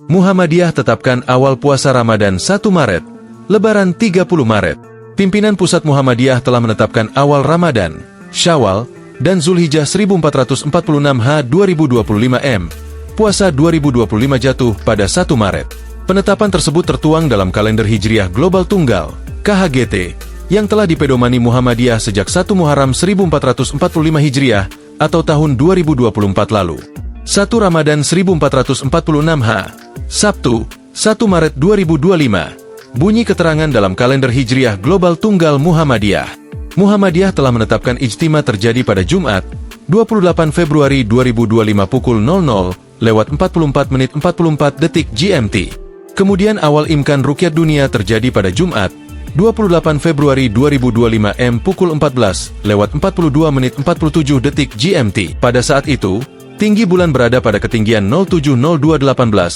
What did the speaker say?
Muhammadiyah tetapkan awal puasa Ramadan 1 Maret, Lebaran 30 Maret. Pimpinan Pusat Muhammadiyah telah menetapkan awal Ramadan, Syawal, dan Zulhijjah 1446 H 2025 M. Puasa 2025 jatuh pada 1 Maret. Penetapan tersebut tertuang dalam kalender Hijriah Global Tunggal, KHGT, yang telah dipedomani Muhammadiyah sejak 1 Muharram 1445 Hijriah atau tahun 2024 lalu. 1 Ramadan 1446 H, Sabtu, 1 Maret 2025. Bunyi keterangan dalam kalender Hijriah Global Tunggal Muhammadiyah. Muhammadiyah telah menetapkan ijtima terjadi pada Jumat, 28 Februari 2025 pukul 00:44:44 GMT. Kemudian awal imkan rukyat dunia terjadi pada Jumat, 28 Februari 2025 M pukul 14:42:47 GMT. Pada saat itu, tinggi bulan berada pada ketinggian 07:02:18